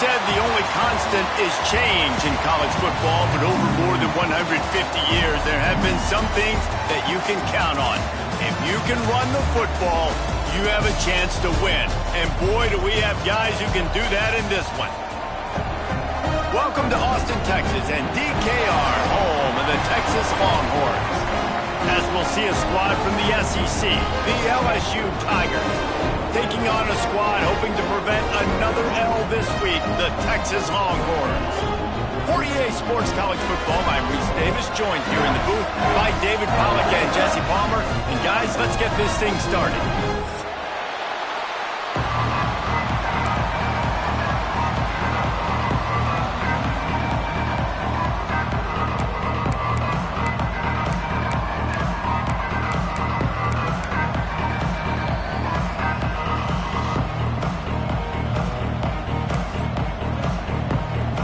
said the only constant is change in college football, but over more than 150 years, there have been some things that you can count on. If you can run the football, you have a chance to win. And boy, do we have guys who can do that in this one. Welcome to Austin, Texas, and DKR, home of the Texas Longhorns. As we'll see a squad from the SEC, the LSU Tigers, taking on a squad hoping to prevent another L this week, the Texas Longhorns. 48 Sports College Football, I'm Reese Davis, joined here in the booth by David Pollack and Jesse Palmer. And guys, let's get this thing started.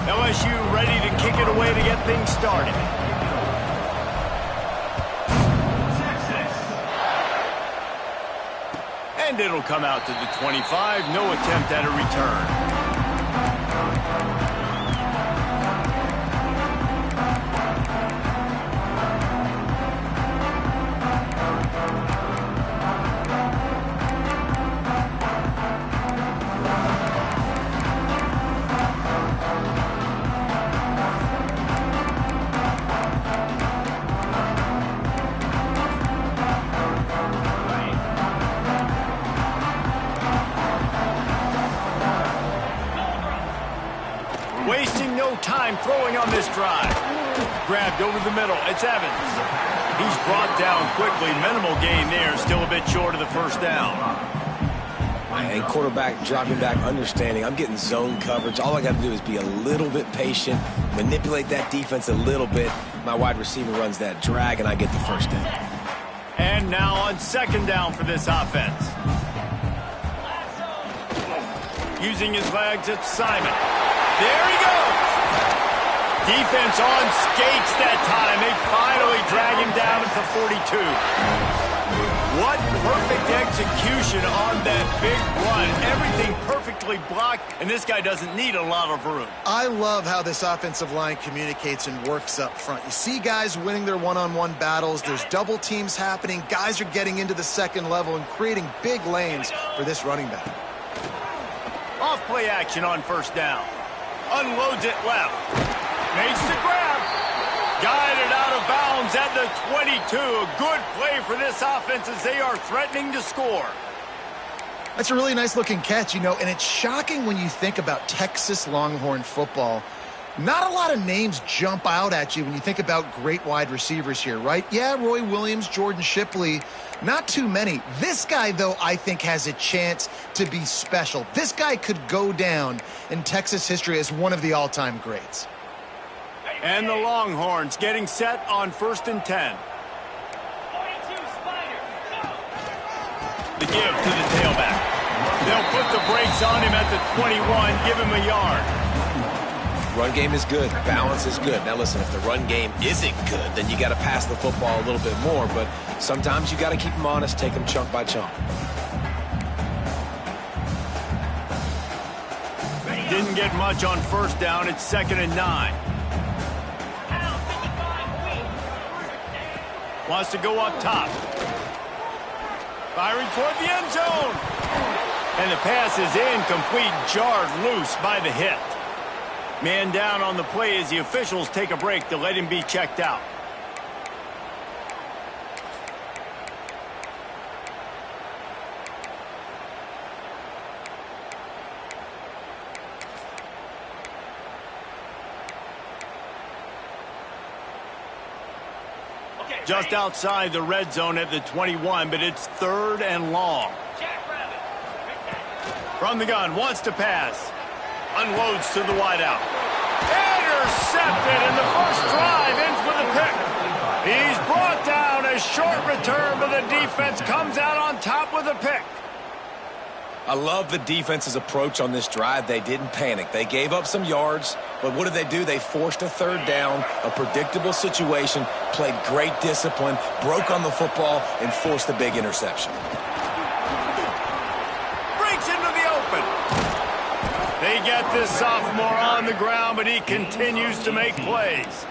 LSU ready to kick it away to get things started. And it'll come out to the 25. No attempt at a return. Wasting no time throwing on this drive. Grabbed over the middle. It's Evans. He's brought down quickly. Minimal gain there. Still a bit short of the first down. And quarterback dropping back, understanding I'm getting zone coverage. All I got to do is be a little bit patient, manipulate that defense a little bit. My wide receiver runs that drag, and I get the first down. And now on second down for this offense. Using his legs, it's Simon. There he goes. Defense on skates that time. They finally drag him down at the 42. What perfect execution on that big run. Everything perfectly blocked, and this guy doesn't need a lot of room. I love how this offensive line communicates and works up front. You see guys winning their one-on-one battles. There's double teams happening. Guys are getting into the second level and creating big lanes for this running back. Off play action on first down. Unloads it left. Makes the grab. Guided out of bounds at the 22. A good play for this offense as they are threatening to score. That's a really nice looking catch, you know, and it's shocking when you think about Texas Longhorn football. Not a lot of names jump out at you when you think about great wide receivers here, right? Yeah, Roy Williams, Jordan Shipley, not too many. This guy, though, I think has a chance to be special. This guy could go down in Texas history as one of the all-time greats. And the Longhorns getting set on 1st and 10. The give to the tailback. They'll put the brakes on him at the 21, give him a yard. Run game is good. Balance is good. Now, listen, if the run game isn't good, then you got to pass the football a little bit more. But sometimes you got to keep them honest, take them chunk by chunk. Didn't get much on first down. It's 2nd and 9. Wants to go up top. Firing toward the end zone. And the pass is incomplete, jarred loose by the hit. Man down on the play as the officials take a break to let him be checked out. Just outside the red zone at the 21, but it's 3rd and long. From the gun, wants to pass. Unloads to the wideout. Intercepted, and the first drive ends with a pick. He's brought down. A short return, but the defense comes out on top with a pick. I love the defense's approach on this drive. They didn't panic. They gave up some yards, but what did they do? They forced a 3rd down, a predictable situation, played great discipline, broke on the football, and forced a big interception. Breaks into the open. They they get this sophomore on the ground, but he continues to make plays.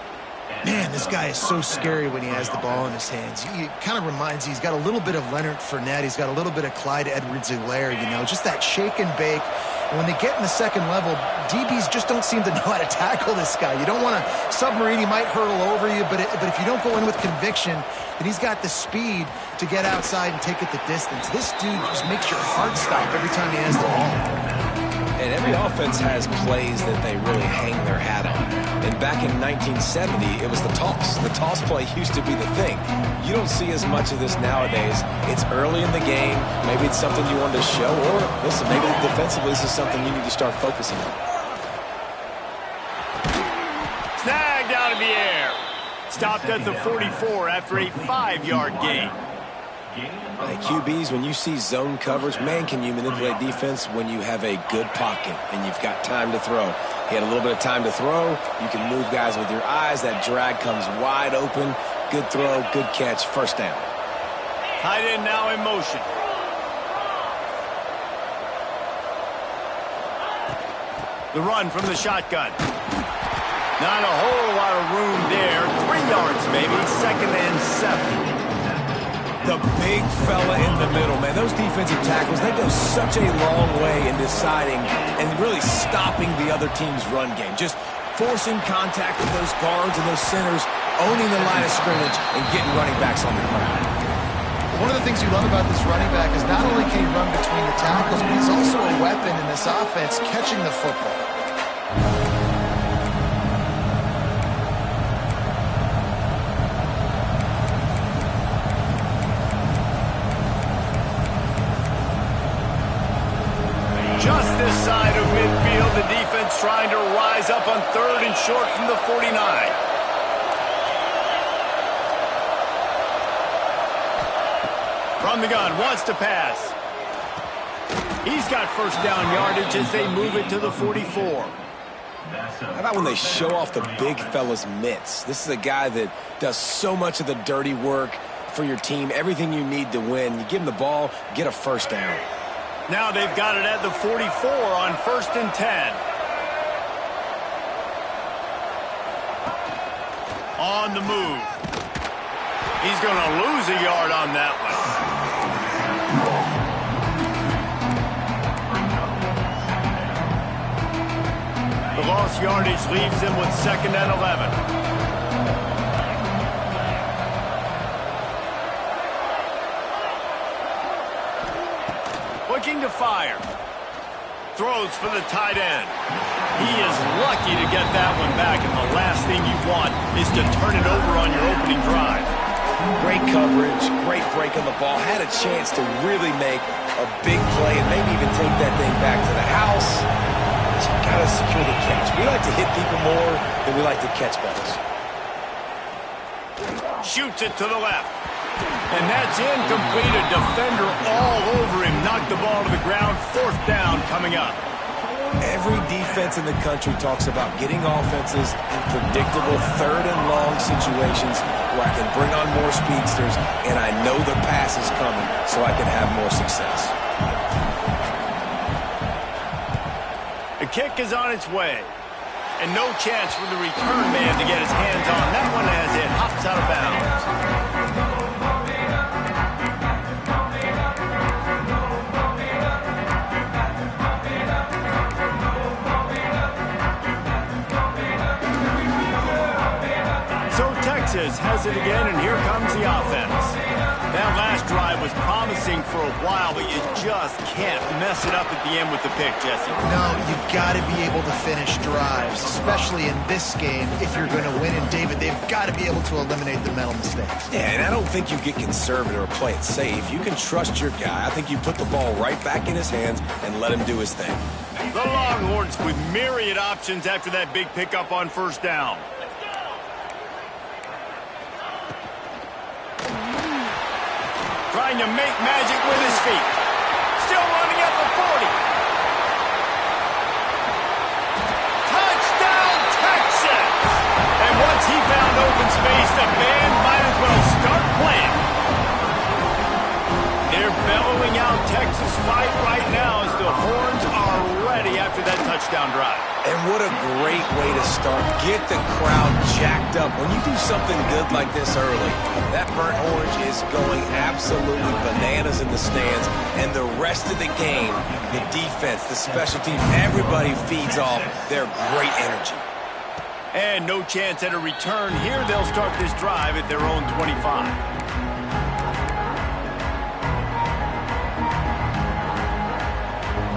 Man, this guy is so scary when he has the ball in his hands. He kind of reminds you, he's got a little bit of Leonard Fournette. He's got a little bit of Clyde Edwards-Helaire, you know, just that shake and bake. And when they get in the second level, DBs just don't seem to know how to tackle this guy. You don't want to submarine. He might hurtle over you, but if you don't go in with conviction, then he's got the speed to get outside and take it the distance. This dude just makes your heart stop every time he has the ball. And every offense has plays that they really hang their hat on. And back in 1970, it was the toss. The toss play used to be the thing. You don't see as much of this nowadays. It's early in the game. Maybe it's something you want to show. Or, listen, maybe defensively this is something you need to start focusing on. Snagged out of the air. Stopped at the 44 after a 5-yard gain. Hey, QBs, when you see zone coverage, man, can you manipulate defense when you have a good pocket and you've got time to throw. He had a little bit of time to throw. You can move guys with your eyes. That drag comes wide open. Good throw, good catch, first down. Tight end now in motion. The run from the shotgun. Not a whole lot of room there. 3 yards maybe, 2nd and 7. The big fella in the middle, man. Those defensive tackles, they go such a long way in deciding and really stopping the other team's run game. Just forcing contact with those guards and those centers, owning the line of scrimmage, and getting running backs on the ground. One of the things you love about this running back is not only can he run between the tackles, but he's also a weapon in this offense, catching the football. Just this side of midfield, the defense trying to rise up on 3rd and short from the 49. From the gun, wants to pass. He's got first down yardage as they move it to the 44. How about when they show off the big fella's mitts? This is a guy that does so much of the dirty work for your team, everything you need to win. You give him the ball, get a first down. Now they've got it at the 44 on 1st and 10. On the move. He's going to lose a yard on that one. The lost yardage leaves him with 2nd and 11. Looking to fire. Throws for the tight end. He is lucky to get that one back, and the last thing you want is to turn it over on your opening drive. Great coverage, great break on the ball. Had a chance to really make a big play and maybe even take that thing back to the house. But you got to secure the catch. We like to hit people more than we like to catch balls. Shoots it to the left. And that's incomplete. A defender all over him. Knocked the ball to the ground. 4th down coming up. Every defense in the country talks about getting offenses in predictable 3rd and long situations where I can bring on more speedsters and I know the pass is coming so I can have more success. The kick is on its way. And no chance for the return man to get his hands on that one as it hops out of bounds. Texas has it again, and here comes the offense. That last drive was promising for a while, but you just can't mess it up at the end with the pick, Jesse. No, you've got to be able to finish drives, especially in this game if you're going to win. And, David, they've got to be able to eliminate the mental mistakes. Yeah, and I don't think you get conservative or play it safe. You can trust your guy. I think you put the ball right back in his hands and let him do his thing. The Longhorns with myriad options after that big pickup on 1st down. Trying to make magic with his feet. Still running at the 40. Touchdown, Texas! And once he found open space, the band might as well start playing. They're bellowing out Texas fight right now as the horns are ready after that touchdown. touchdown drive. And what a great way to start. Get the crowd jacked up. When you do something good like this early, that burnt orange is going absolutely bananas in the stands. And the rest of the game, the defense, the special teams, everybody feeds off their great energy. And no chance at a return here. They'll start this drive at their own 25.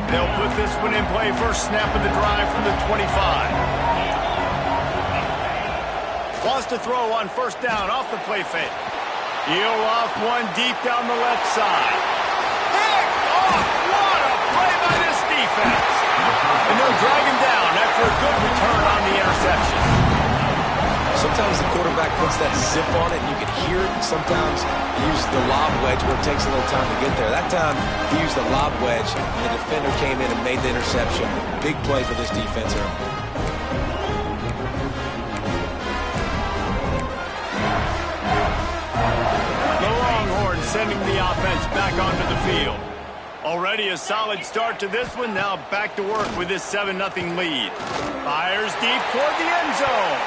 They'll put this one in play. First snap of the drive from the 25. Wants to throw on first down off the play fake. He'll loft one deep down the left side. Picked off. What a play by this defense. And they'll drag him down after a good return on the interception. Sometimes the quarterback puts that zip on it, and you can hear it. Sometimes he uses the lob wedge where it takes a little time to get there. That time, he used the lob wedge, and the defender came in and made the interception. Big play for this defense here. The Longhorns sending the offense back onto the field. Already a solid start to this one. Now back to work with this 7-0 lead. Fires deep toward the end zone.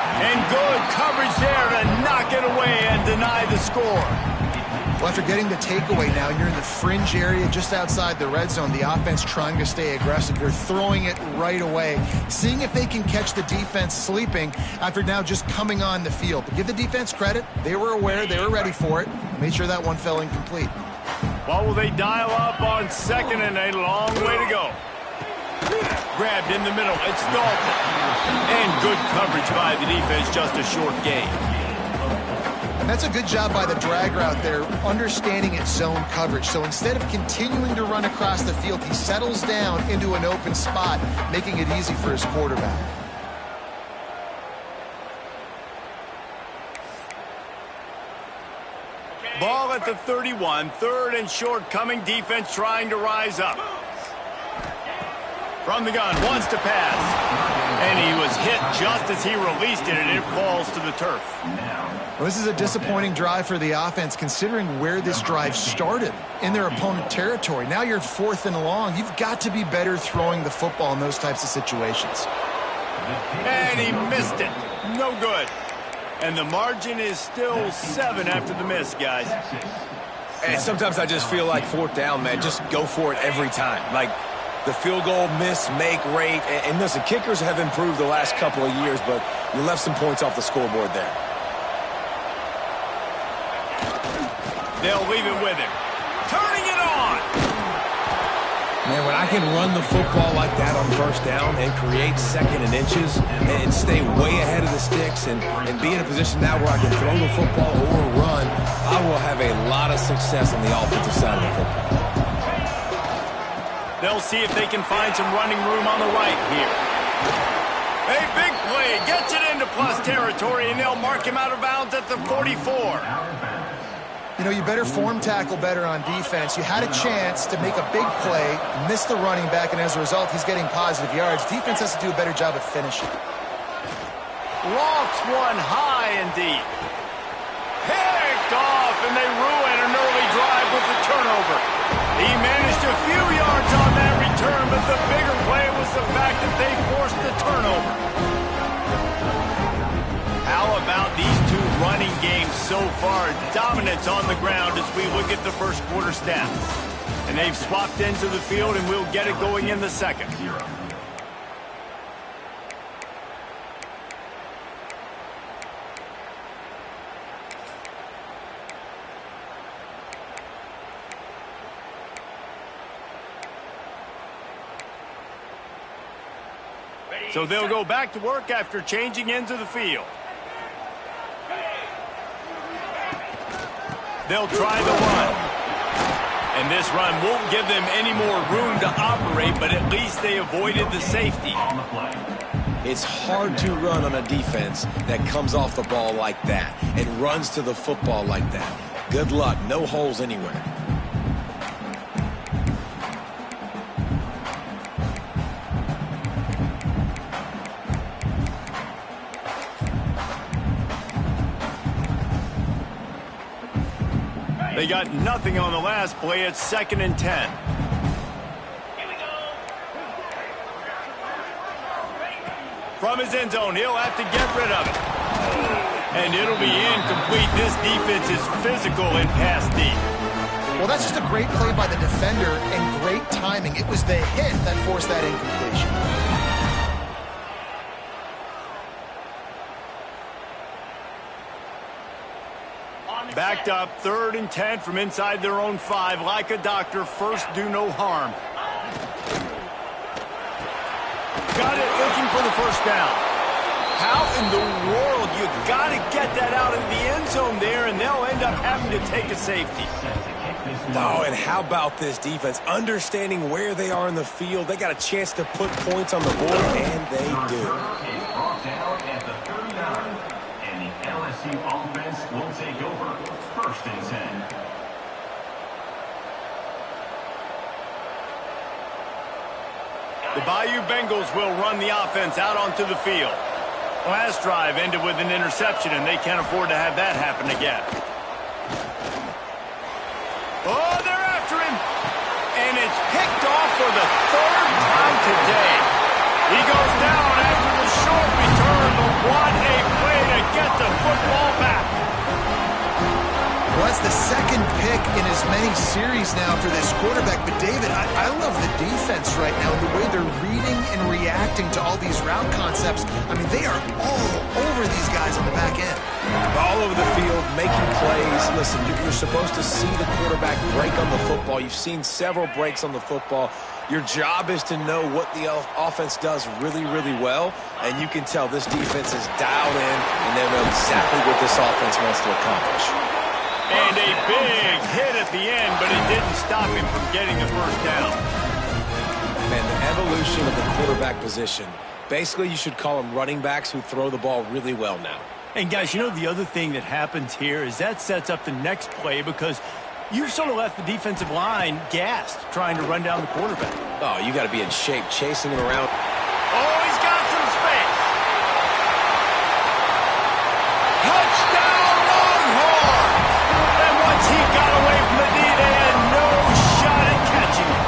And good coverage there to knock it away and deny the score. Well, after getting the takeaway now, you're in the fringe area just outside the red zone. The offense trying to stay aggressive. They're throwing it right away, seeing if they can catch the defense sleeping after now just coming on the field. But give the defense credit. They were aware. They were ready for it. Made sure that one fell incomplete. What will they dial up on second and a long way to go? Grabbed in the middle. It's Dalton. And good coverage by the defense, just a short gain. And that's a good job by the drag route there, understanding its zone coverage. So instead of continuing to run across the field, he settles down into an open spot, making it easy for his quarterback. Ball at the 31. Third and short coming. Defense trying to rise up. From the gun, wants to pass. And he was hit just as he released it, and it falls to the turf. Well, this is a disappointing drive for the offense, considering where this drive started, in their opponent territory. Now you're 4th and long. You've got to be better throwing the football in those types of situations. And he missed it. No good. And the margin is still 7 after the miss, guys. And sometimes I just feel like 4th down, man. Just go for it every time. Like, the field goal miss, make rate. And listen, kickers have improved the last couple of years, but you left some points off the scoreboard there. They'll leave it with him. Turning it on. Man, when I can run the football like that on first down and create second and inches and stay way ahead of the sticks and be in a position now where I can throw the football or run, I will have a lot of success on the offensive side of the football. They'll see if they can find some running room on the right here. A big play gets it into plus territory, and they'll mark him out of bounds at the 44. You know, you better form tackle better on defense. You had a chance to make a big play, miss the running back, and as a result, he's getting positive yards. Defense has to do a better job of finishing. Lofts one high and deep. Picked off, and they ruin an early drive with the turnover. He managed a few yards on that return, but the bigger play was the fact that they forced the turnover. How about these two running games so far? Dominance on the ground as we look at the first quarter stats. And they've swapped into the field, and we'll get it going in the second. So they'll go back to work after changing into the field. They'll try the run. And this run won't give them any more room to operate, but at least they avoided the safety. It's hard to run on a defense that comes off the ball like that and runs to the football like that. Good luck. No holes anywhere. They got nothing on the last play. It's 2nd and 10. From his end zone, he'll have to get rid of it. And it'll be incomplete. This defense is physical and pass deep. Well, that's just a great play by the defender and great timing. It was the hit that forced that incompletion. Backed up, 3rd and 10 from inside their own 5. Like a doctor, first do no harm. Got it, looking for the first down. How in the world? You got to get that out of the end zone there, and they'll end up having to take a safety. Oh, and how about this defense? Understanding where they are in the field. They got a chance to put points on the board, and they do. Brought down at the 39, and the LSU offense will take over. 1st and 10. The Bayou Bengals will run the offense out onto the field. Last drive ended with an interception, and they can't afford to have that happen again. Oh, they're after him. And it's picked off for the 3rd time today. He goes down after the short return, but what a play to get the football back. Well, that's the 2nd pick in as many series now for this quarterback. But, David, I love the defense right now, the way they're reading and reacting to all these route concepts. I mean, they are all over these guys on the back end. All over the field, making plays. Listen, you're supposed to see the quarterback break on the football. You've seen several breaks on the football. Your job is to know what the offense does really, really well, and you can tell this defense is dialed in, and they know exactly what this offense wants to accomplish. And a big hit at the end, but it didn't stop him from getting the first down. And the evolution of the quarterback position. Basically, you should call them running backs who throw the ball really well now. And, guys, you know the other thing that happens here is that sets up the next play because you sort of left the defensive line gassed trying to run down the quarterback. Oh, you got to be in shape chasing him around. Oh, he's got some space. Touchdown, Longhorns! And once he got away from the D, they had no shot at catching him.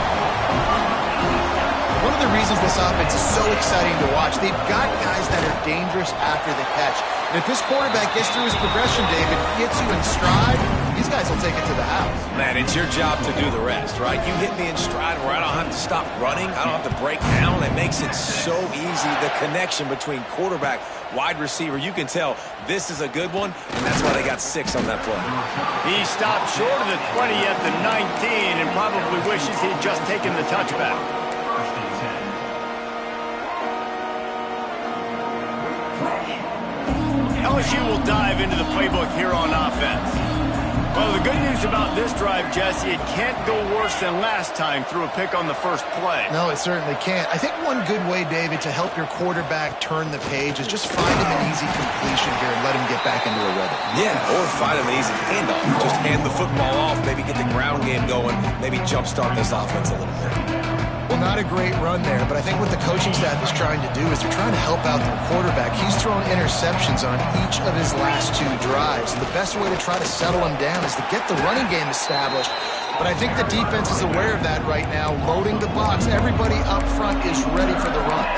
One of the reasons this offense is so exciting to watch, they've got guys that are dangerous after the catch. And if this quarterback gets through his progression, David, gets you in stride, these guys will take it to the house. Man, it's your job to do the rest, right? You hit me in stride where I don't have to stop running. I don't have to break down. It makes it so easy. The connection between quarterback, wide receiver, you can tell this is a good one, and that's why they got 6 on that play. He stopped short of the 20 at the 19 and probably wishes he'd just taken the touchback. 1st and 10. LSU will dive into the playbook here on offense. Well, the good news about this drive, Jesse, it can't go worse than last time through a pick on the first play. No, it certainly can't. I think one good way, David, to help your quarterback turn the page is just find him an easy completion here and let him get back into a rhythm. Yeah, or find him an easy handoff. Just hand the football off, maybe get the ground game going, maybe jumpstart this offense a little bit. Well, not a great run there, but I think what the coaching staff is trying to do is they're trying to help out their quarterback. He's thrown interceptions on each of his last 2 drives. The best way to try to settle him down is to get the running game established. But I think the defense is aware of that right now, loading the box. Everybody up front is ready for the run.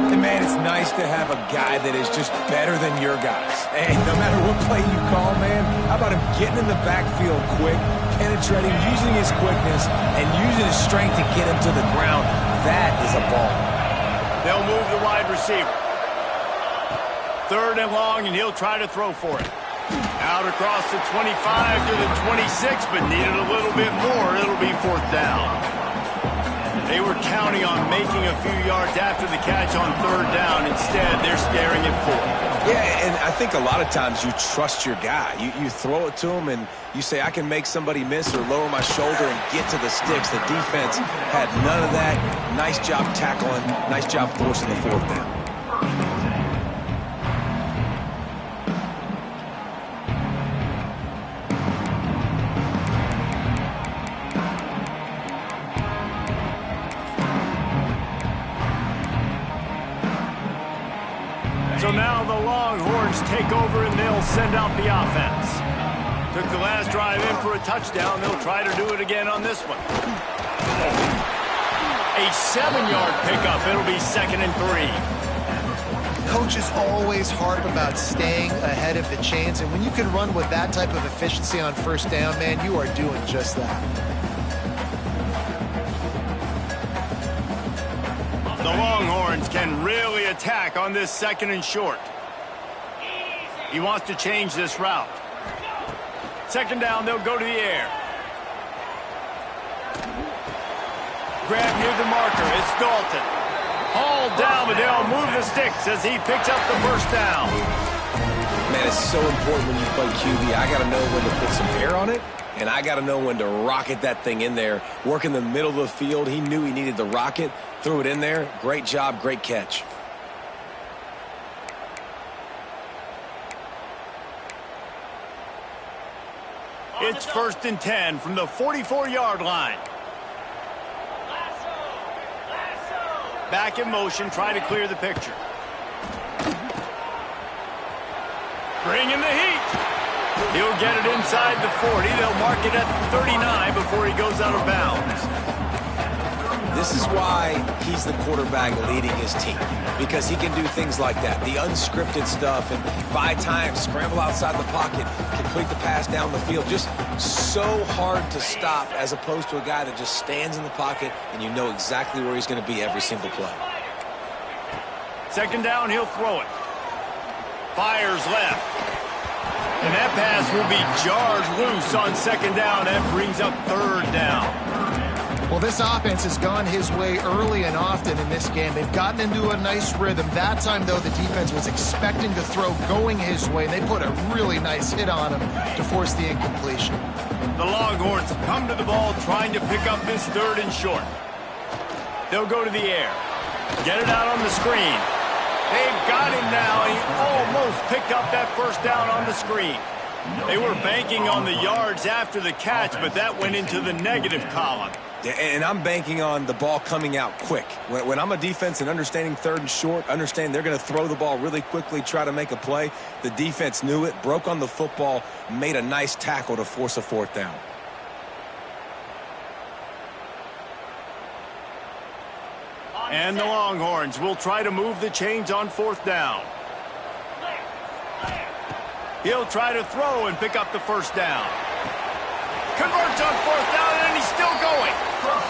And, man, it's nice to have a guy that is just better than your guys. And no matter what play you call, man, how about him getting in the backfield quick, penetrating, using his quickness, and using his strength to get him to the ground? That is a ball. They'll move the wide receiver. 3rd and long, and he'll try to throw for it. Out across the 25 to the 26, but needed a little bit more. It'll be 4th down. They were counting on making a few yards after the catch on 3rd down. Instead, they're staring at 4th. Yeah, and I think a lot of times you trust your guy. You throw it to him, and you say, I can make somebody miss or lower my shoulder and get to the sticks. The defense had none of that. Nice job tackling. Nice job forcing the 4th down. So now the Longhorns take over and they'll send out the offense. Took the last drive in for a touchdown. They'll try to do it again on this one. A 7-yard pickup. It'll be 2nd and 3. Coaches always harp about staying ahead of the chains, and when you can run with that type of efficiency on first down, man, you are doing just that. The Longhorns can really attack on this 2nd and short. He wants to change this route. 2nd down, they'll go to the air. Grab near the marker, it's Dalton. Hauled down, but they'll move the sticks as he picks up the first down. Man, it's so important when you play QB. I got to know when to put some air on it, and I got to know when to rocket that thing in there. Work in the middle of the field. He knew he needed the rocket, threw it in there. Great job, great catch. It's 1st and 10 from the 44-yard line. Back in motion, try to clear the picture. Bring in the heat. He'll get it inside the 40. They'll mark it at 39 before he goes out of bounds. This is why he's the quarterback leading his team, because he can do things like that, the unscripted stuff, and buy time, scramble outside the pocket, complete the pass down the field. Just so hard to stop as opposed to a guy that just stands in the pocket and you know exactly where he's going to be every single play. 2nd down, he'll throw it. Fires left. And that pass will be jarred loose on 2nd down. That brings up 3rd down. Well, this offense has gone his way early and often in this game. They've gotten into a nice rhythm. That time, though, the defense was expecting to throw going his way. They put a really nice hit on him to force the incompletion. The Longhorns come to the ball trying to pick up this 3rd and short. They'll go to the air. Get it out on the screen. They've got him now. He almost picked up that first down on the screen. They were banking on the yards after the catch, but that went into the negative column. Yeah, and I'm banking on the ball coming out quick. When I'm a defense and understanding 3rd and short, understand they're going to throw the ball really quickly, try to make a play. The defense knew it, broke on the football, made a nice tackle to force a 4th down. And the Longhorns will try to move the chains on 4th down. He'll try to throw and pick up the first down. Converts on 4th down, and he's still going.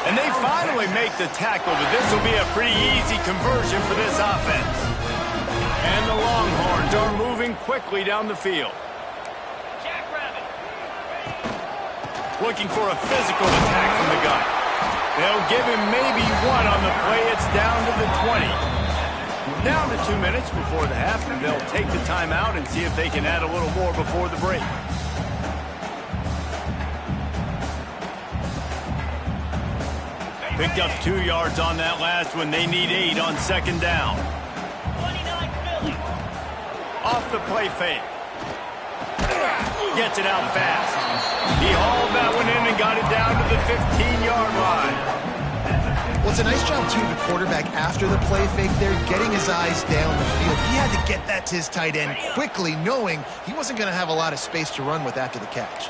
And they finally make the tackle, but this will be a pretty easy conversion for this offense. And the Longhorns are moving quickly down the field. Looking for a physical attack from the gun. They'll give him maybe one on the play. It's down to the 20. Down to 2 minutes before the half, and they'll take the timeout and see if they can add a little more before the break. Picked up 2 yards on that last one. They need 8 on 2nd down. Off the play fake. Gets it out fast. He hauled that one in and got it down to the 15-yard line. Well, it's a nice job, too, the quarterback after the play fake there, getting his eyes down the field. He had to get that to his tight end quickly, knowing he wasn't going to have a lot of space to run with after the catch.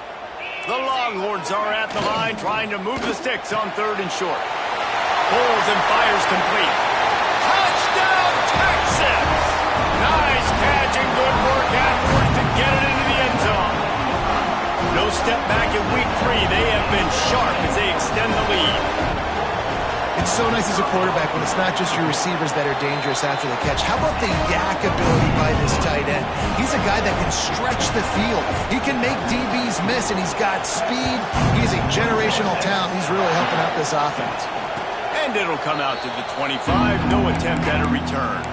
The Longhorns are at the line trying to move the sticks on 3rd and short. Pulls and fires complete. Touchdown, Texas! Nice catch and good work afterwards to get it into the end zone. No step back in week 3. They have been sharp as they extend the lead. It's so nice as a quarterback when it's not just your receivers that are dangerous after the catch. How about the yak ability by this tight end? He's a guy that can stretch the field. He can make DBs miss, and he's got speed. He's a generational talent. He's really helping out this offense. And it'll come out to the 25. No attempt at a return.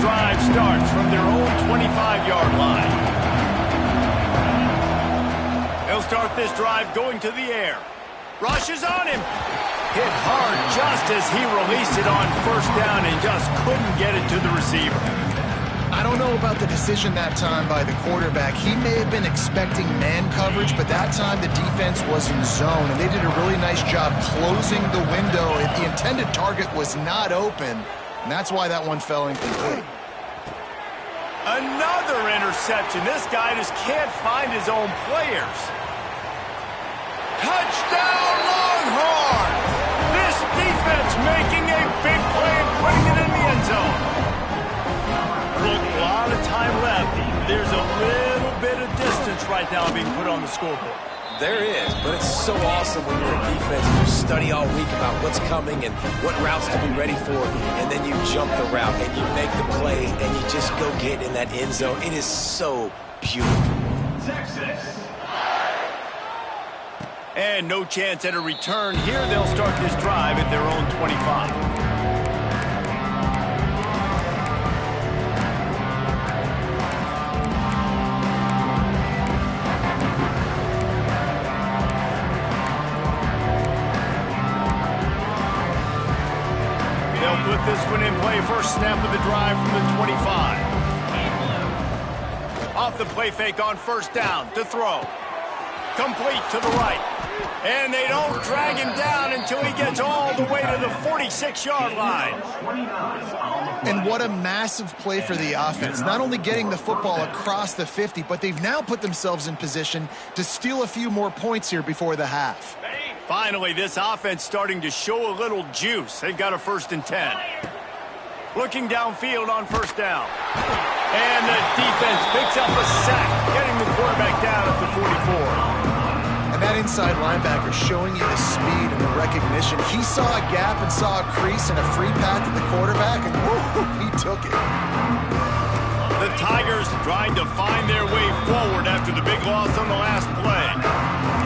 Drive starts from their own 25-yard line. They'll start this drive going to the air. Rushes on him. Hit hard just as he released it on 1st down and just couldn't get it to the receiver. I don't know about the decision that time by the quarterback. He may have been expecting man coverage, but that time the defense was in zone, and they did a really nice job closing the window. The intended target was not open. And that's why that one fell incomplete. Another interception. This guy just can't find his own players. Touchdown, Longhorn! This defense making a big play and putting it in the end zone. Look, a lot of time left. There's a little bit of distance right now being put on the scoreboard. There is, but it's so awesome when you're a defense and you study all week about what's coming and what routes to be ready for, and then you jump the route and you make the play and you just go get in that end zone. It is so beautiful. Texas. And no chance at a return here. They'll start this drive at their own 25. Put this one in play. First snap of the drive from the 25. Off the play fake on first down to throw. Complete to the right. And they don't drag him down until he gets all the way to the 46-yard line. And what a massive play for the offense. Not only getting the football across the 50, but they've now put themselves in position to steal a few more points here before the half. Finally, this offense starting to show a little juice. They've got a 1st and 10. Looking downfield on first down. And the defense picks up a sack, getting the quarterback down at the 44. And that inside linebacker showing you the speed and the recognition. He saw a gap and saw a crease and a free path to the quarterback, and whoo, he took it. The Tigers trying to find their way forward after the big loss on the last play.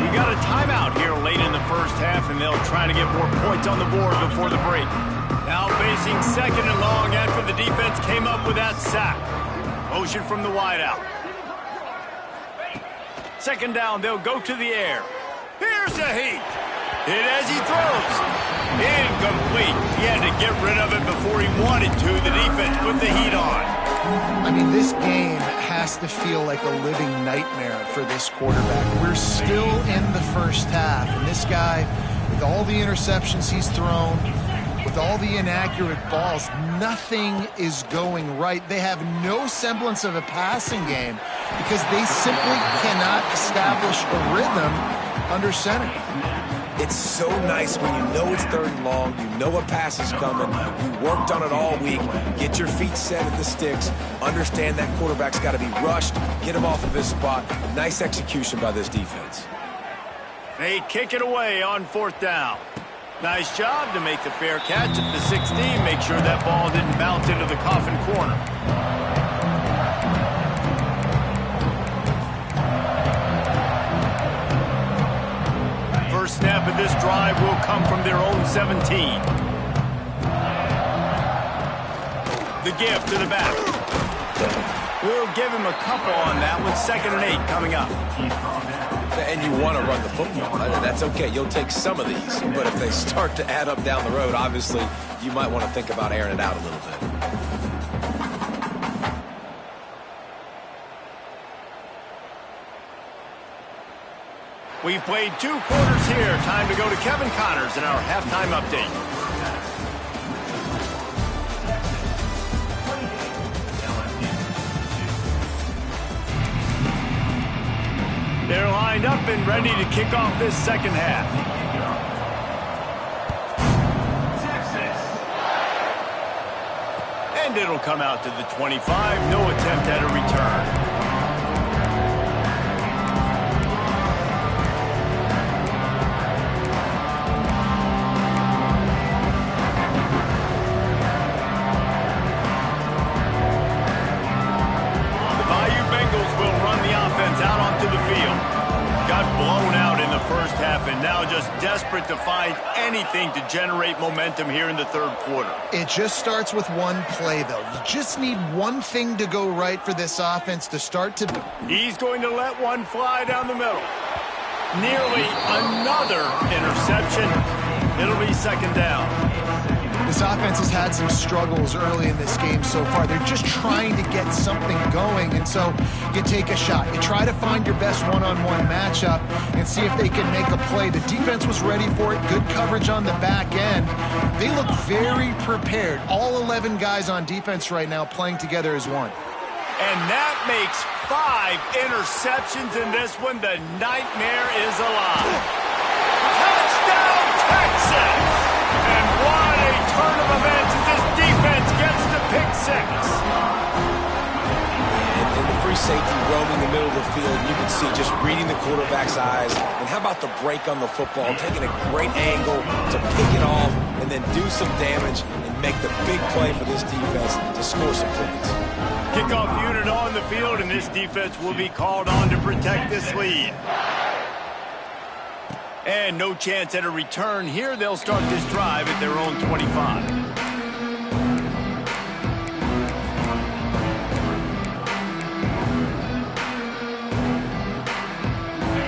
We got a timeout here late in the first half, and they'll try to get more points on the board before the break. Now facing 2nd and long after the defense came up with that sack. Motion from the wideout. 2nd down, they'll go to the air. Here's the heat. Hit as he throws. Incomplete. He had to get rid of it before he wanted to. The defense put the heat on. I mean, this game has to feel like a living nightmare for this quarterback. We're still in the first half, and this guy, with all the interceptions he's thrown, with all the inaccurate balls, nothing is going right. They have no semblance of a passing game because they simply cannot establish a rhythm under center. It's so nice when you know it's 3rd and long, you know a pass is coming, you worked on it all week, get your feet set at the sticks, understand that quarterback's got to be rushed, get him off of his spot. Nice execution by this defense. They kick it away on 4th down. Nice job to make the fair catch at the 16, make sure that ball didn't bounce into the coffin corner. First snap of this drive will come from their own 17. The give to the back. We'll give him a couple on that with 2nd and 8 coming up. And you want to run the football. That's okay. You'll take some of these. But if they start to add up down the road, obviously, you might want to think about airing it out a little bit. We've played 2 quarters here. Time to go to Kevin Connors in our halftime update. They're lined up and ready to kick off this 2nd half. Texas. And it'll come out to the 25. No attempt at a return. Out onto the field. Got blown out in the first half and now just desperate to find anything to generate momentum here in the 3rd quarter. It just starts with one play, though. You just need one thing to go right for this offense to start to... He's going to let one fly down the middle. Nearly another interception. It'll be 2nd down. This offense has had some struggles early in this game so far. They're just trying to get something going, and so you take a shot. You try to find your best one-on-one matchup and see if they can make a play. The defense was ready for it. Good coverage on the back end. They look very prepared. All 11 guys on defense right now playing together as one. And that makes 5 interceptions in this one. The nightmare is alive. Touchdown, Texas! And what a turn of events as this defense gets to pick six. And the free safety roaming the middle of the field, you can see just reading the quarterback's eyes. And how about the break on the football, taking a great angle to pick it off and then do some damage and make the big play for this defense to score some points. Kickoff unit on the field, and this defense will be called on to protect this lead. And no chance at a return here. They'll start this drive at their own 25.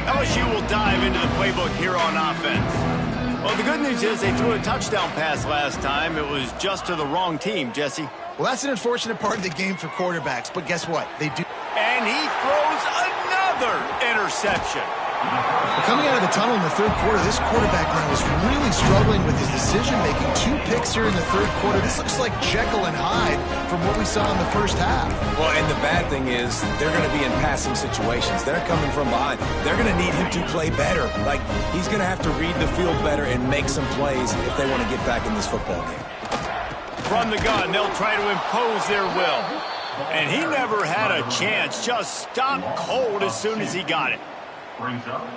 LSU will dive into the playbook here on offense. Well, the good news is they threw a touchdown pass last time. It was just to the wrong team, Jesse. Well, that's an unfortunate part of the game for quarterbacks, but guess what? They do. And he throws another interception. Coming out of the tunnel in the third quarter, this quarterback now is really struggling with his decision-making. 2 picks here in the third quarter. This looks like Jekyll and Hyde from what we saw in the first half. Well, and the bad thing is they're going to be in passing situations. They're coming from behind. They're going to need him to play better. Like, he's going to have to read the field better and make some plays if they want to get back in this football game. From the gun, they'll try to impose their will. And he never had a chance. Just stopped cold as soon as he got it.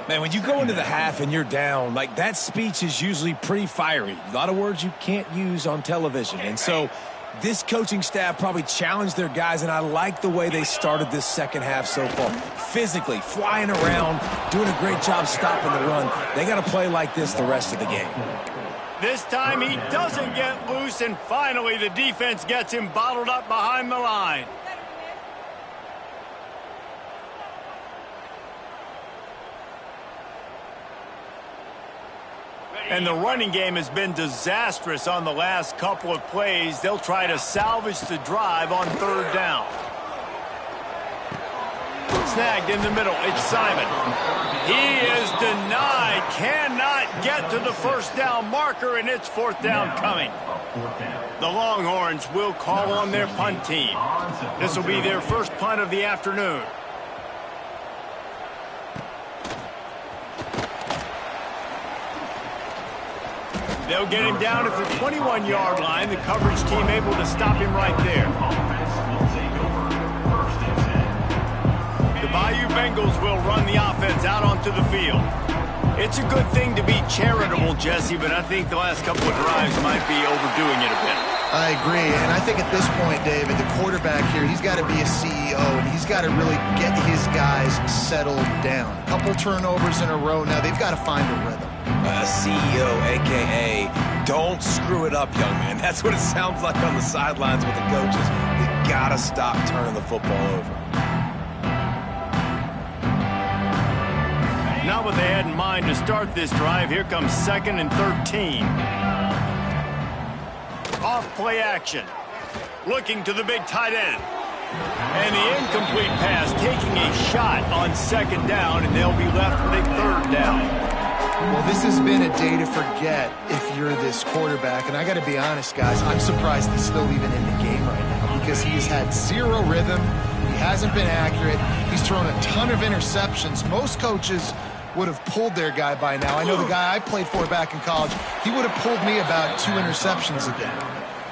Man, when you go into the half and you're down, like, that speech is usually pretty fiery. A lot of words you can't use on television. And so this coaching staff probably challenged their guys, and I like the way they started this second half so far. Physically, flying around, doing a great job stopping the run. They got to play like this the rest of the game. This time he doesn't get loose, and finally the defense gets him bottled up behind the line. And the running game has been disastrous on the last couple of plays. They'll try to salvage the drive on third down. Snagged in the middle. It's Simon. He is denied. Cannot get to the first down marker, and it's fourth down coming. The Longhorns will call on their punt team. This will be their first punt of the afternoon. They'll get him down at the 21-yard line. The coverage team able to stop him right there. The Bayou Bengals will run the offense out onto the field. It's a good thing to be charitable, Jesse, but I think the last couple of drives might be overdoing it a bit. I agree, and I think at this point, David, the quarterback here, he's got to be a CEO, and he's got to really get his guys settled down. A couple turnovers in a row. Now they've got to find a rhythm. CEO, a.k.a. don't screw it up, young man. That's what it sounds like on the sidelines with the coaches. You got to stop turning the football over. Not what they had in mind to start this drive. Here comes 2nd and 13. Off play action. Looking to the big tight end. And the incomplete pass taking a shot on 2nd down, and they'll be left with a 3rd down. Well, this has been a day to forget if you're this quarterback. And I got to be honest, guys, I'm surprised he's still even in the game right now because he has had zero rhythm. He hasn't been accurate. He's thrown a ton of interceptions. Most coaches would have pulled their guy by now. I know the guy I played for back in college, he would have pulled me about 2 interceptions again.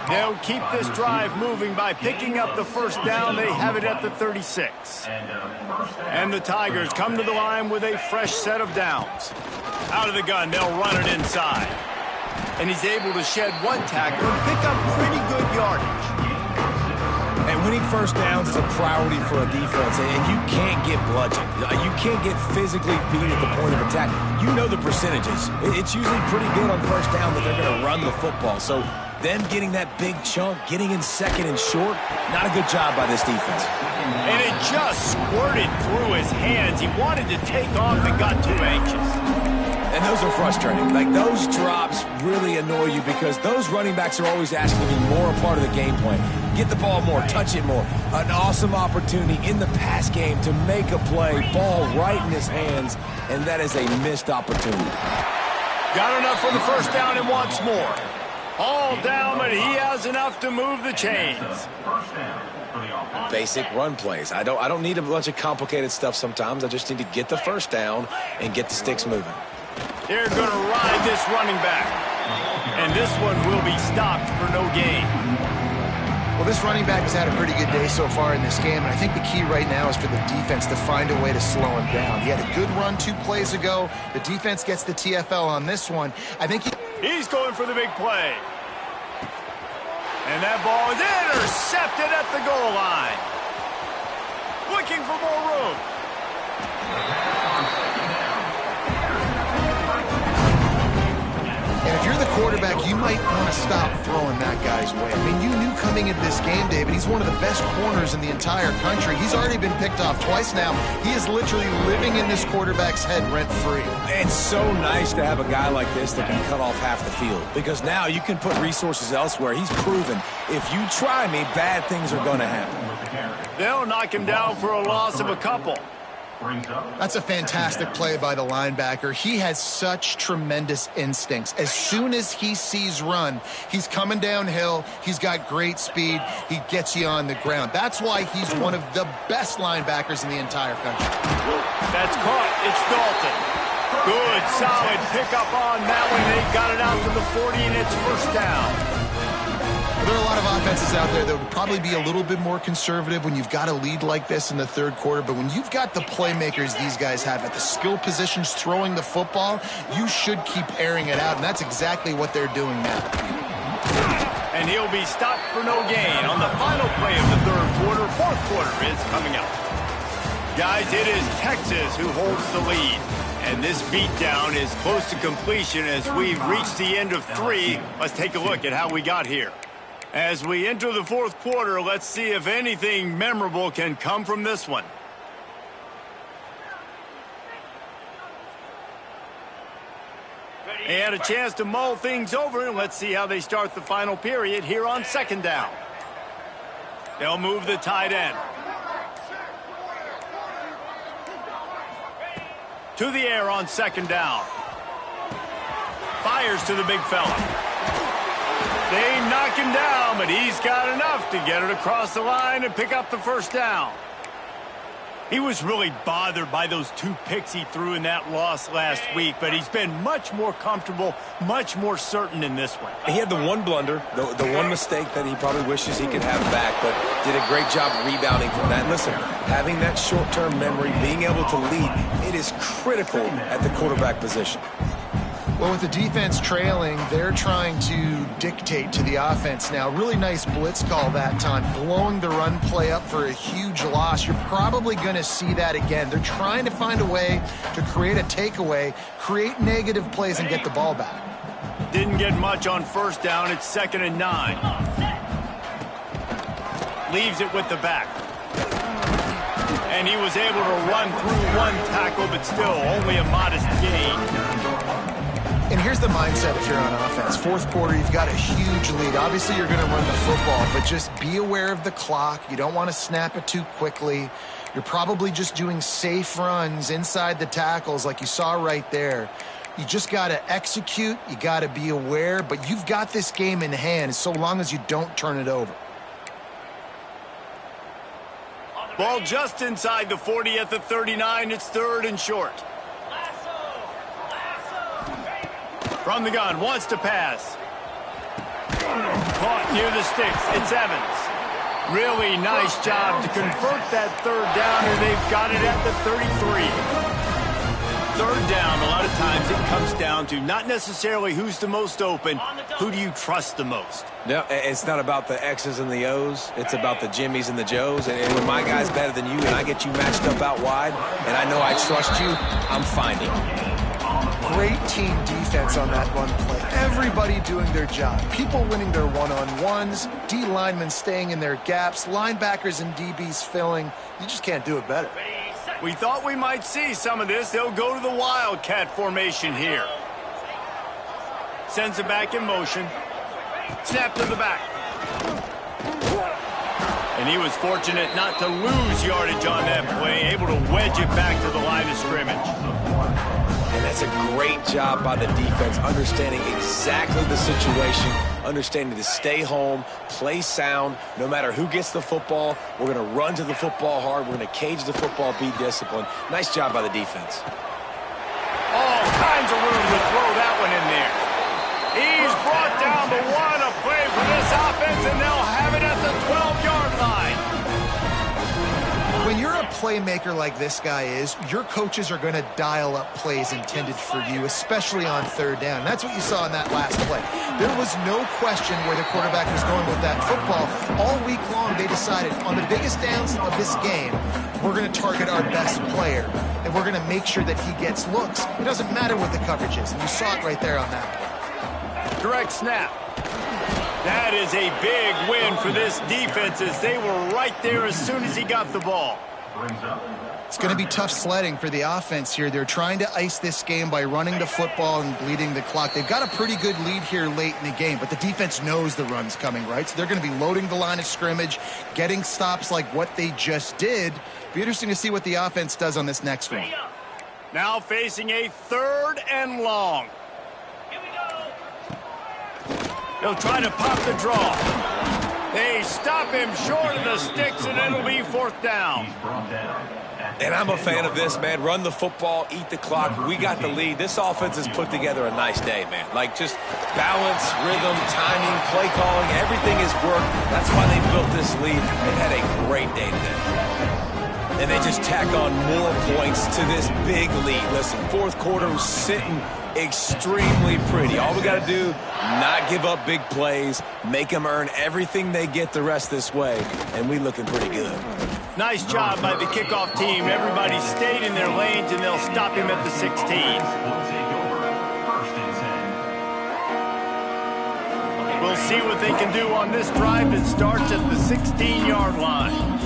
They'll keep this drive moving by picking up the first down. They have it at the 36. And the Tigers come to the line with a fresh set of downs. Out of the gun, they'll run it inside. And he's able to shed 1 tackle and pick up pretty good yardage. And winning first downs is a priority for a defense, and you can't get bludgeoned. You can't get physically beat at the point of attack. You know the percentages. It's usually pretty good on first down that they're going to run the football. So them getting that big chunk, getting in 2nd and short, not a good job by this defense. And it just squirted through his hands. He wanted to take off and got too anxious. And those are frustrating. Like, those drops really annoy you because those running backs are always asking to be more a part of the game plan. Get the ball more, touch it more. An awesome opportunity in the pass game to make a play, ball right in his hands, and that is a missed opportunity. Got enough for the first down and wants more. All down, but he has enough to move the chains. Basic run plays. I don't need a bunch of complicated stuff sometimes. I just need to get the first down and get the sticks moving. They're going to ride this running back. And this one will be stopped for no gain. Well, this running back has had a pretty good day so far in this game, and I think the key right now is for the defense to find a way to slow him down. He had a good run 2 plays ago. The defense gets the TFL on this one. I think he's going for the big play. And that ball is intercepted at the goal line. Looking for more room. And if you're the quarterback, you might want to stop throwing that guy's way. I mean, you knew coming into this game, David, he's one of the best corners in the entire country. He's already been picked off twice now. He is literally living in this quarterback's head rent-free. It's so nice to have a guy like this that can cut off half the field, because now you can put resources elsewhere. He's proven, if you try me, bad things are going to happen. They'll knock him down for a loss of a couple. That's a fantastic play by the linebacker. He has such tremendous instincts. As soon as he sees run, he's coming downhill. He's got great speed. He gets you on the ground. That's why he's one of the best linebackers in the entire country. That's caught. It's Dalton. Good, solid pickup on that one. They got it out to the 40, and it's first down. There are a lot of offenses out there that would probably be a little bit more conservative when you've got a lead like this in the third quarter, but when you've got the playmakers these guys have at the skill positions throwing the football, you should keep airing it out, and that's exactly what they're doing now. And he'll be stopped for no gain on the final play of the third quarter. Fourth quarter is coming up. Guys, it is Texas who holds the lead. And this beatdown is close to completion as we've reached the end of 3. Let's take a look at how we got here. As we enter the fourth quarter, let's see if anything memorable can come from this one. They had a chance to mull things over, and let's see how they start the final period here on second down. They'll move the tight end. To the air on second down. Fires to the big fella. They knock him down, but he's got enough to get it across the line and pick up the first down. He was really bothered by those 2 picks he threw in that loss last week, but he's been much more comfortable, much more certain in this one. He had the one blunder, the one mistake that he probably wishes he could have back, but did a great job rebounding from that. And listen, having that short-term memory, being able to lead, it is critical at the quarterback position. Well, with the defense trailing, they're trying to dictate to the offense now. Really nice blitz call that time, blowing the run play up for a huge loss. You're probably going to see that again. They're trying to find a way to create a takeaway, create negative plays, and get the ball back. Didn't get much on first down. It's 2nd and 9. Leaves it with the back. And he was able to run through 1 tackle, but still only a modest gain. And here's the mindset if you're on offense. Fourth quarter, you've got a huge lead. Obviously, you're going to run the football, but just be aware of the clock. You don't want to snap it too quickly. You're probably just doing safe runs inside the tackles like you saw right there. You just got to execute. You got to be aware, but you've got this game in hand so long as you don't turn it over. Ball just inside the 40 at the 39. It's 3rd and short. From the gun, wants to pass. Caught near the sticks. It's Evans. Really nice job to convert that 3rd down, and they've got it at the 33. 3rd down, a lot of times it comes down to not necessarily who's the most open, who do you trust the most? No, it's not about the X's and the O's. It's about the Jimmys and the Joes. And when my guy's better than you and I get you matched up out wide, and I know I trust you, I'm finding you. Great team defense on that run play. Everybody doing their job. People winning their one-on-ones, D linemen staying in their gaps, linebackers and DBs filling. You just can't do it better. We thought we might see some of this. They'll go to the Wildcat formation here. Sends it back in motion. Snap to the back. And he was fortunate not to lose yardage on that play, able to wedge it back to the line of scrimmage. And that's a great job by the defense, understanding exactly the situation, understanding to stay home, play sound, no matter who gets the football. We're going to run to the football hard. We're going to cage the football, be disciplined. Nice job by the defense. Oh, kinds of room to throw that one in there. He's brought down the one, a play for this offense, and they'll have it at the 12-yard line. When you're a playmaker like this guy is, your coaches are going to dial up plays intended for you, especially on third down. That's what you saw in that last play. There was no question where the quarterback was going with that football. All week long, they decided on the biggest downs of this game, we're going to target our best player, and we're going to make sure that he gets looks. It doesn't matter what the coverage is, and you saw it right there on that play. Direct snap. That is a big win for this defense as they were right there as soon as he got the ball. It's going to be tough sledding for the offense here. They're trying to ice this game by running the football and bleeding the clock. They've got a pretty good lead here late in the game, but the defense knows the run's coming, right? So they're going to be loading the line of scrimmage, getting stops like what they just did. Be interesting to see what the offense does on this next one. Now facing a 3rd and long. They'll try to pop the draw. They stop him short of the sticks, and it'll be 4th down. And I'm a fan of this, man. Run the football, eat the clock. We got the lead. This offense has put together a nice day, man. Like, just balance, rhythm, timing, play calling, everything has worked. That's why they built this lead. They've had a great day today. And they just tack on more points to this big lead. Listen, 4th quarter was sitting extremely pretty. All we got to do, not give up big plays, make them earn everything they get the rest this way, and we looking pretty good. Nice job by the kickoff team. Everybody stayed in their lanes, and they'll stop him at the 16. We'll see what they can do on this drive that starts at the 16-yard line.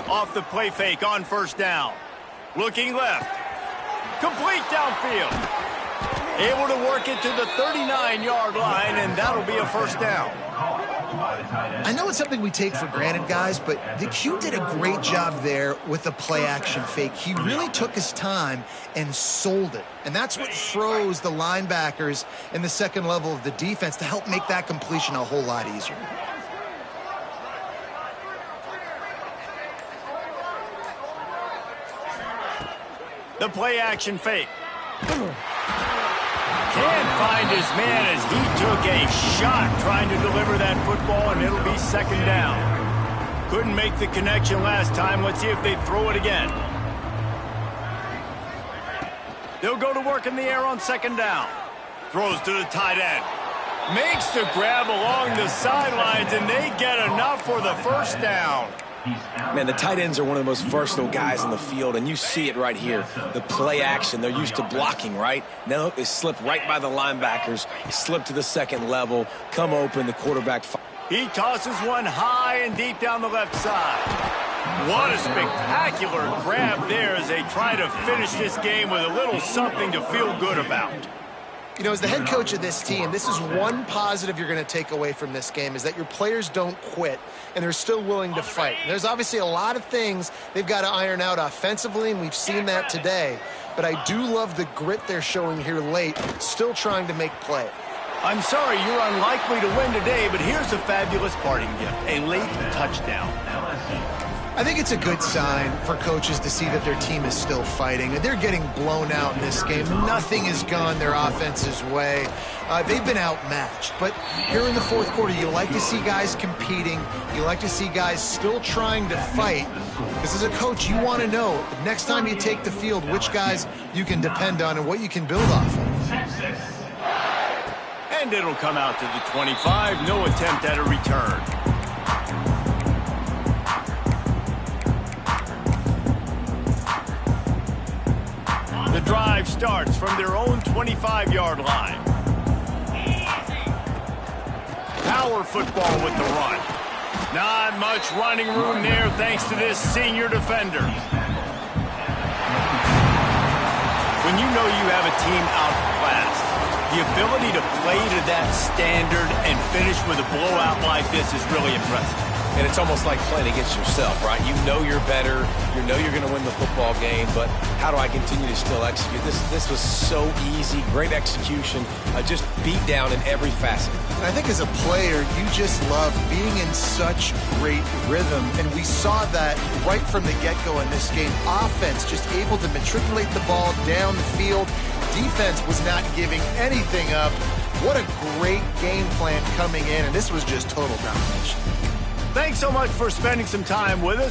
Off the play fake on 1st down. Looking left. Complete downfield. Able to work it to the 39-yard line, and that'll be a 1st down. I know it's something we take for granted, guys, but the Q did a great job there with the play-action fake. He really took his time and sold it, and that's what froze the linebackers in the second level of the defense to help make that completion a whole lot easier. The play-action fake. Can't find his man as he took a shot trying to deliver that football, and it'll be 2nd down. Couldn't make the connection last time. Let's see if they throw it again. They'll go to work in the air on 2nd down. Throws to the tight end. Makes the grab along the sidelines, and they get enough for the 1st down. Man, the tight ends are one of the most versatile guys in the field, and you see it right here. The play action, they're used to blocking, right? Now they slip right by the linebackers, slip to the 2nd level, come open, the quarterback. He tosses one high and deep down the left side. What a spectacular grab there as they try to finish this game with a little something to feel good about. You know, as the head coach of this team, this is one positive you're going to take away from this game, is that your players don't quit, and they're still willing to fight. There's obviously a lot of things they've got to iron out offensively, and we've seen that today. But I do love the grit they're showing here late, still trying to make play. I'm sorry you're unlikely to win today, but here's a fabulous parting gift, a late touchdown. I think it's a good sign for coaches to see that their team is still fighting. They're getting blown out in this game. Nothing has gone their offense's way. They've been outmatched. But here in the 4th quarter, you like to see guys competing. You like to see guys still trying to fight. Because as a coach, you want to know next time you take the field which guys you can depend on and what you can build off of. And it'll come out to the 25. No attempt at a return. The drive starts from their own 25-yard line. Power football with the run. Not much running room there thanks to this senior defender. When you know you have a team outclassed, the ability to play to that standard and finish with a blowout like this is really impressive. And it's almost like playing against yourself, right? You know you're better. You know you're going to win the football game, but how do I continue to still execute? This was so easy. Great execution. Just beat down in every facet. And I think as a player, you just love being in such great rhythm. And we saw that right from the get-go in this game. Offense just able to matriculate the ball down the field. Defense was not giving anything up. What a great game plan coming in, and this was just total domination. Thanks so much for spending some time with us.